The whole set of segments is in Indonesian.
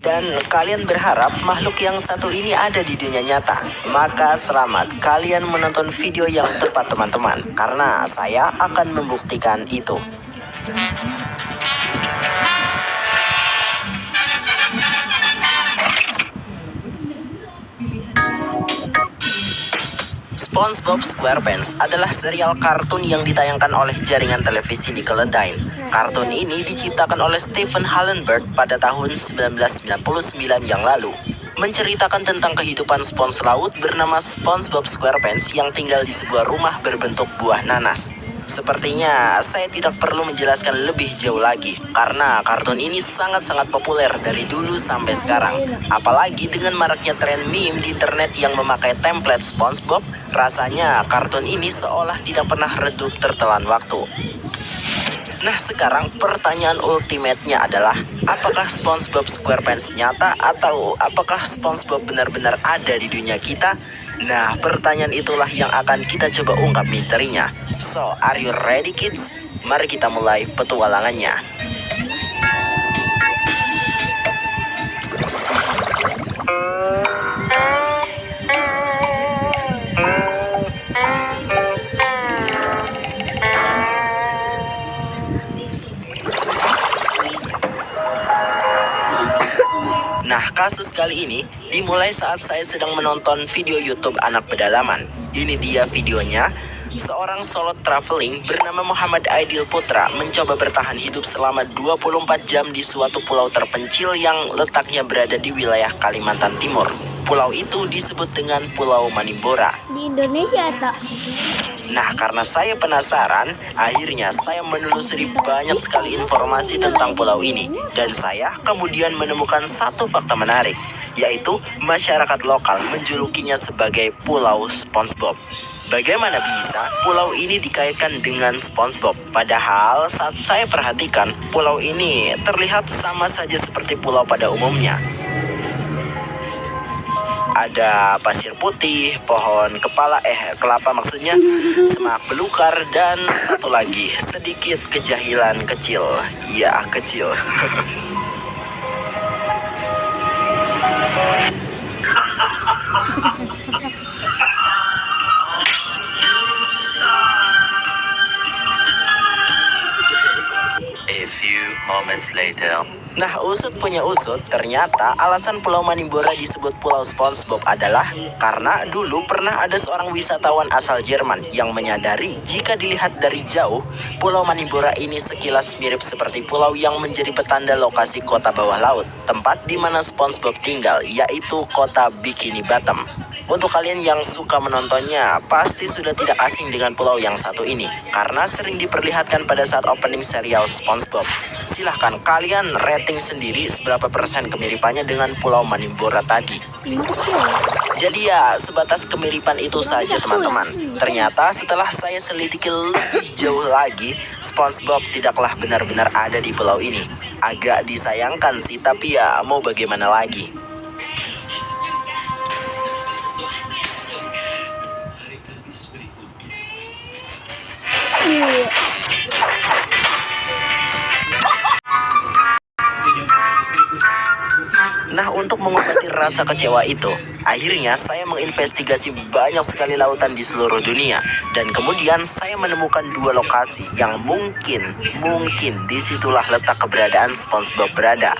dan kalian berharap makhluk yang satu ini ada di dunia nyata, maka selamat kalian menonton video yang tepat teman-teman, karena saya akan membuktikan itu. SpongeBob SquarePants adalah serial kartun yang ditayangkan oleh jaringan televisi Nickelodeon. Kartun ini diciptakan oleh Stephen Hillenburg pada tahun 1999 yang lalu. Menceritakan tentang kehidupan spons laut bernama SpongeBob SquarePants yang tinggal di sebuah rumah berbentuk buah nanas. Sepertinya saya tidak perlu menjelaskan lebih jauh lagi, karena kartun ini sangat-sangat populer dari dulu sampai sekarang. Apalagi dengan maraknya tren meme di internet yang memakai template SpongeBob, rasanya kartun ini seolah tidak pernah redup tertelan waktu. Nah sekarang pertanyaan ultimate-nya adalah, apakah SpongeBob SquarePants nyata atau apakah SpongeBob benar-benar ada di dunia kita? Nah pertanyaan itulah yang akan kita coba ungkap misterinya. So, are you ready kids? Mari kita mulai petualangannya. Nah, kasus kali ini dimulai saat saya sedang menonton video YouTube anak pedalaman. Ini dia videonya. Seorang solo traveling bernama Muhammad Aidil Putra mencoba bertahan hidup selama 24 jam di suatu pulau terpencil yang letaknya berada di wilayah Kalimantan Timur. Pulau itu disebut dengan Pulau Manimbora. Di Indonesia tak? Nah, karena saya penasaran, akhirnya saya menelusuri banyak sekali informasi tentang pulau ini. Dan saya kemudian menemukan satu fakta menarik, yaitu masyarakat lokal menjulukinya sebagai Pulau SpongeBob. Bagaimana bisa pulau ini dikaitkan dengan SpongeBob? Padahal saat saya perhatikan, pulau ini terlihat sama saja seperti pulau pada umumnya. Ada pasir putih, pohon kelapa maksudnya, semak belukar, dan satu lagi, sedikit kejahilan kecil. Ya, kecil. A few moments later. Nah, usut punya usut, ternyata alasan Pulau Manimbora disebut Pulau SpongeBob adalah karena dulu pernah ada seorang wisatawan asal Jerman yang menyadari jika dilihat dari jauh, Pulau Manimbora ini sekilas mirip seperti pulau yang menjadi petanda lokasi kota bawah laut, tempat di mana SpongeBob tinggal, yaitu kota Bikini Bottom. Untuk kalian yang suka menontonnya, pasti sudah tidak asing dengan pulau yang satu ini, karena sering diperlihatkan pada saat opening serial SpongeBob. Silahkan kalian rating sendiri seberapa persen kemiripannya dengan Pulau Manimbora tadi. Jadi ya, sebatas kemiripan itu saja teman-teman. Ternyata setelah saya selidiki lebih jauh lagi, SpongeBob tidaklah benar-benar ada di pulau ini. Agak disayangkan sih, tapi ya mau bagaimana lagi. Nah, untuk mengobati rasa kecewa itu, akhirnya saya menginvestigasi banyak sekali lautan di seluruh dunia. Dan kemudian saya menemukan dua lokasi yang mungkin disitulah letak keberadaan SpongeBob berada.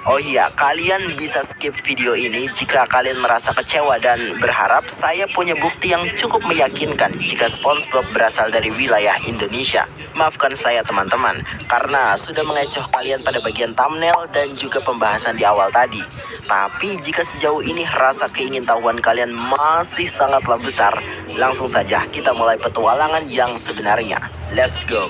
Oh iya, kalian bisa skip video ini jika kalian merasa kecewa dan berharap saya punya bukti yang cukup meyakinkan jika SpongeBob berasal dari wilayah Indonesia. Maafkan saya teman-teman, karena sudah mengecoh kalian pada bagian thumbnail dan juga pembahasan di awal tadi. Tapi jika sejauh ini rasa keingintahuan kalian masih sangatlah besar, langsung saja kita mulai petualangan yang sebenarnya. Let's go.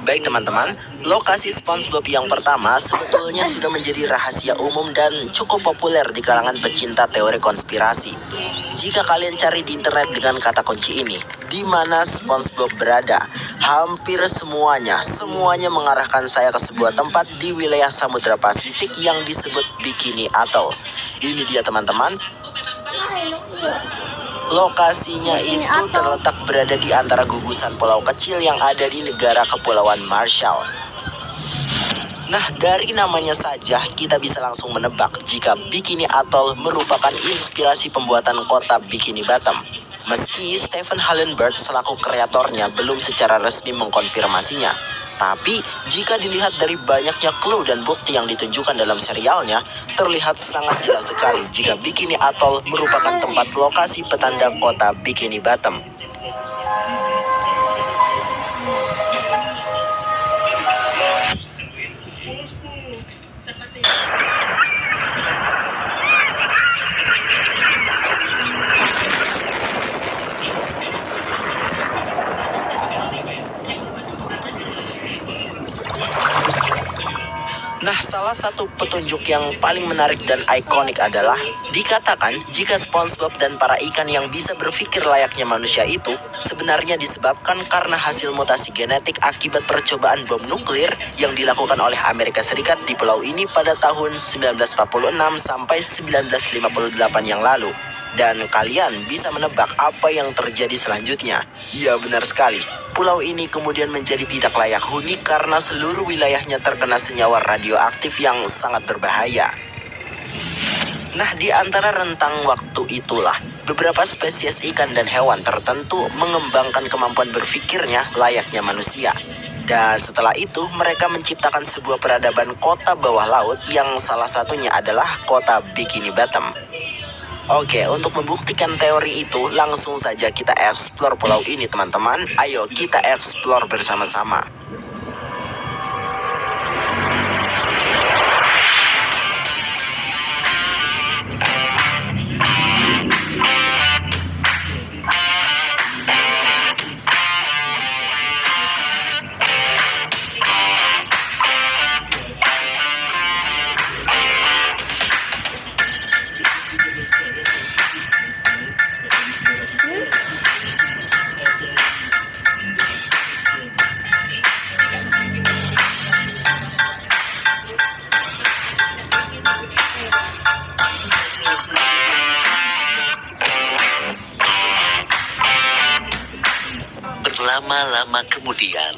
Baik teman-teman, lokasi SpongeBob yang pertama sebetulnya sudah menjadi rahasia umum dan cukup populer di kalangan pecinta teori konspirasi. jika kalian cari di internet dengan kata kunci ini, di mana SpongeBob berada, hampir semuanya mengarahkan saya ke sebuah tempat di wilayah Samudra Pasifik yang disebut Bikini Atoll. Ini dia teman-teman. Lokasinya itu terletak berada di antara gugusan pulau kecil yang ada di negara Kepulauan Marshall. Nah, dari namanya saja kita bisa langsung menebak jika Bikini Atoll merupakan inspirasi pembuatan kota Bikini Bottom. Meski Stephen Hillenburg selaku kreatornya belum secara resmi mengkonfirmasinya. Tapi, jika dilihat dari banyaknya clue dan bukti yang ditunjukkan dalam serialnya, terlihat sangat jelas sekali jika Bikini Atoll merupakan tempat lokasi petanda kota Bikini Bottom. Nah, salah satu petunjuk yang paling menarik dan ikonik adalah dikatakan jika SpongeBob dan para ikan yang bisa berpikir layaknya manusia itu sebenarnya disebabkan karena hasil mutasi genetik akibat percobaan bom nuklir yang dilakukan oleh Amerika Serikat di pulau ini pada tahun 1946 sampai 1958 yang lalu. Dan kalian bisa menebak apa yang terjadi selanjutnya. Ya, benar sekali. Pulau ini kemudian menjadi tidak layak huni karena seluruh wilayahnya terkena senyawa radioaktif yang sangat berbahaya. Nah, di antara rentang waktu itulah, beberapa spesies ikan dan hewan tertentu mengembangkan kemampuan berpikirnya layaknya manusia. Dan setelah itu, mereka menciptakan sebuah peradaban kota bawah laut yang salah satunya adalah kota Bikini Bottom. Oke, untuk membuktikan teori itu, langsung saja kita eksplor pulau ini teman-teman. Ayo kita eksplor bersama-sama. Lama-lama kemudian.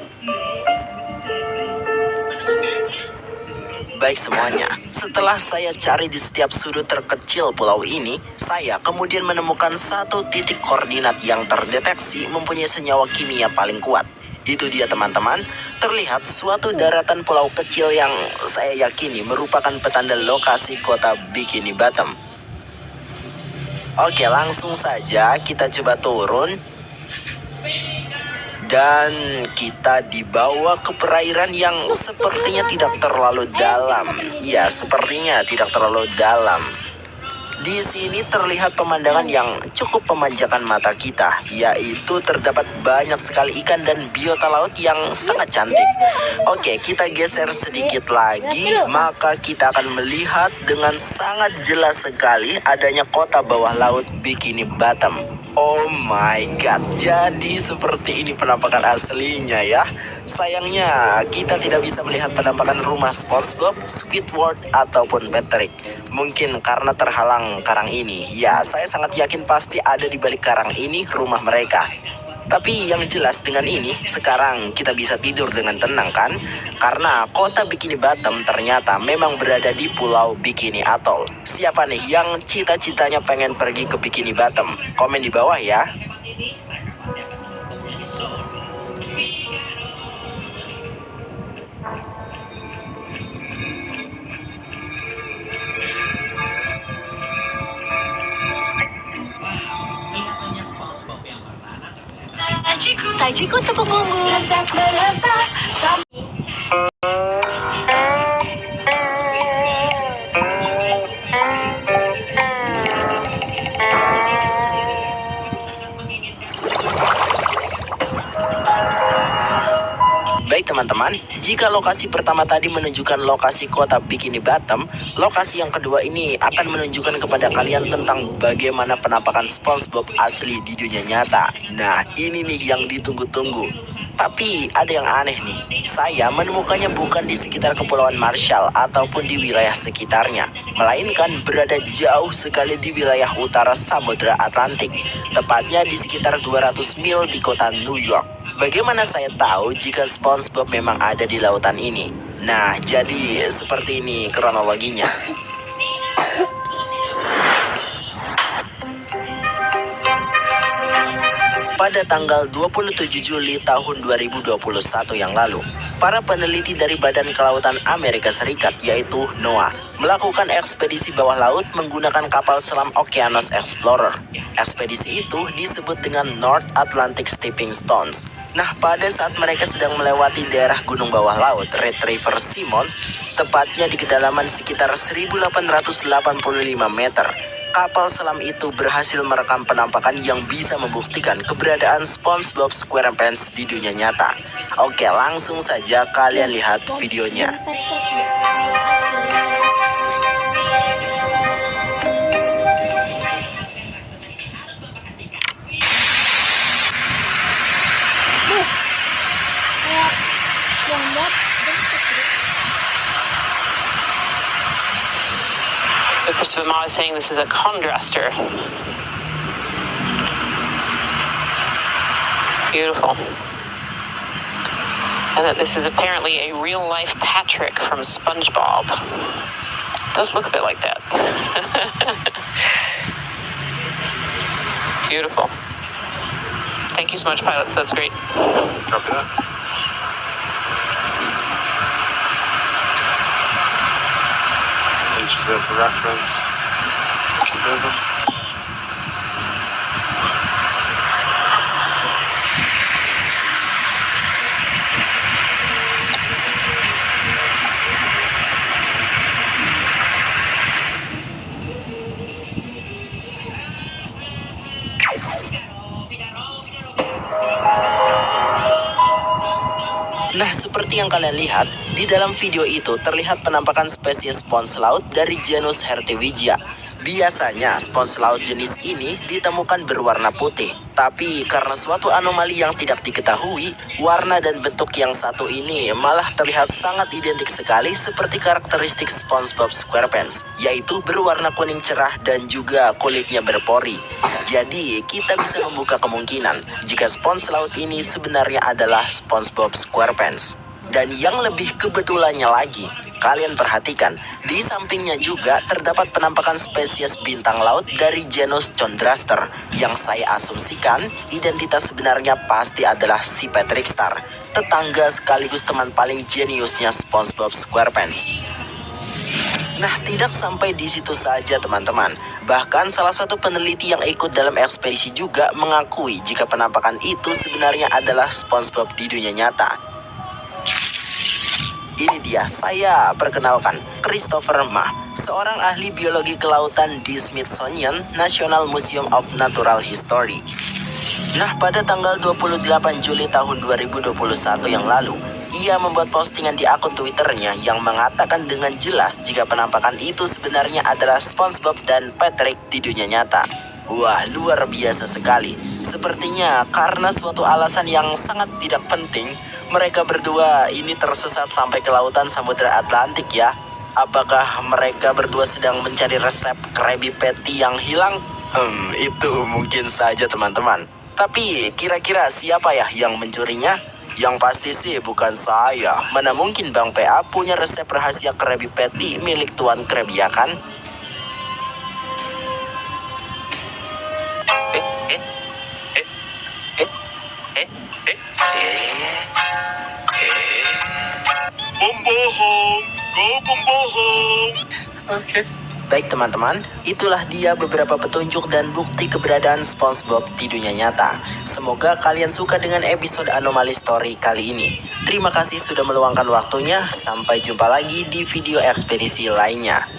Baik semuanya, setelah saya cari di setiap sudut terkecil pulau ini, saya kemudian menemukan satu titik koordinat yang terdeteksi mempunyai senyawa kimia paling kuat. Itu dia teman-teman, terlihat suatu daratan pulau kecil yang saya yakini merupakan petanda lokasi kota Bikini Bottom. Oke, langsung saja kita coba turun. Dan kita dibawa ke perairan yang sepertinya tidak terlalu dalam. Ya, sepertinya tidak terlalu dalam. Di sini terlihat pemandangan yang cukup memanjakan mata kita, yaitu terdapat banyak sekali ikan dan biota laut yang sangat cantik. Oke, kita geser sedikit lagi, maka kita akan melihat dengan sangat jelas sekali adanya kota bawah laut Bikini Bottom. Oh my god, jadi seperti ini penampakan aslinya ya. Sayangnya kita tidak bisa melihat penampakan rumah SpongeBob, Squidward, ataupun Patrick. Mungkin karena terhalang karang ini. Ya, saya sangat yakin pasti ada di balik karang ini rumah mereka. Tapi yang jelas dengan ini, sekarang kita bisa tidur dengan tenang kan? Karena kota Bikini Bottom ternyata memang berada di pulau Bikini Atoll. Siapa nih yang cita-citanya pengen pergi ke Bikini Bottom? Komen di bawah ya. Sajiku tepung bumbu lezat melesat. Baik teman-teman, jika lokasi pertama tadi menunjukkan lokasi kota Bikini Bottom, lokasi yang kedua ini akan menunjukkan kepada kalian tentang bagaimana penampakan SpongeBob asli di dunia nyata. Nah, ini nih yang ditunggu-tunggu. Tapi ada yang aneh nih, saya menemukannya bukan di sekitar Kepulauan Marshall ataupun di wilayah sekitarnya, melainkan berada jauh sekali di wilayah utara Samudra Atlantik, tepatnya di sekitar 200 mil di kota New York. Bagaimana saya tahu jika SpongeBob memang ada di lautan ini? Nah, jadi seperti ini kronologinya. Pada tanggal 27 Juli tahun 2021 yang lalu, para peneliti dari Badan Kelautan Amerika Serikat yaitu NOAA melakukan ekspedisi bawah laut menggunakan kapal selam Oceanus Explorer. Ekspedisi itu disebut dengan North Atlantic Stepping Stones. Nah, pada saat mereka sedang melewati daerah gunung bawah laut Red River Simon, tepatnya di kedalaman sekitar 1885 meter, kapal selam itu berhasil merekam penampakan yang bisa membuktikan keberadaan SpongeBob SquarePants di dunia nyata. Oke, langsung saja kalian lihat videonya. So Christopher Ma is saying this is a chondruster. Beautiful. And that this is apparently a real-life Patrick from SpongeBob. It does look a bit like that. Beautiful. Thank you so much, pilots. That's great. Copy that. These reserved for reference. Keep moving. Nah, seperti yang kalian lihat, di dalam video itu terlihat penampakan spesies spons laut dari genus Hertwiggia. Biasanya spons laut jenis ini ditemukan berwarna putih, tapi karena suatu anomali yang tidak diketahui, warna dan bentuk yang satu ini malah terlihat sangat identik sekali seperti karakteristik SpongeBob SquarePants, yaitu berwarna kuning cerah dan juga kulitnya berpori. Jadi, kita bisa membuka kemungkinan jika spons laut ini sebenarnya adalah SpongeBob SquarePants. Dan yang lebih kebetulannya lagi, kalian perhatikan, di sampingnya juga terdapat penampakan spesies bintang laut dari genus Chondruster, yang saya asumsikan identitas sebenarnya pasti adalah si Patrick Star, tetangga sekaligus teman paling jeniusnya SpongeBob SquarePants. Nah, tidak sampai di situ saja teman-teman. Bahkan salah satu peneliti yang ikut dalam ekspedisi juga mengakui jika penampakan itu sebenarnya adalah SpongeBob di dunia nyata. Ini dia, saya perkenalkan Christopher Ma, seorang ahli biologi kelautan di Smithsonian National Museum of Natural History. Nah, pada tanggal 28 Juli tahun 2021 yang lalu, ia membuat postingan di akun Twitternya yang mengatakan dengan jelas jika penampakan itu sebenarnya adalah SpongeBob dan Patrick di dunia nyata. Wah, luar biasa sekali. Sepertinya karena suatu alasan yang sangat tidak penting, mereka berdua ini tersesat sampai ke lautan Samudra Atlantik ya. Apakah mereka berdua sedang mencari resep Krabby Patty yang hilang? Itu mungkin saja teman-teman. Tapi kira-kira siapa ya yang mencurinya? Yang pasti sih bukan saya. Mana mungkin Bang PA punya resep rahasia Krabby Patty milik Tuan Krabby ya kan? Pembohong, kau pembohong. Oke. Baik teman-teman, itulah dia beberapa petunjuk dan bukti keberadaan SpongeBob di dunia nyata. Semoga kalian suka dengan episode Anomali Story kali ini. Terima kasih sudah meluangkan waktunya. Sampai jumpa lagi di video ekspedisi lainnya.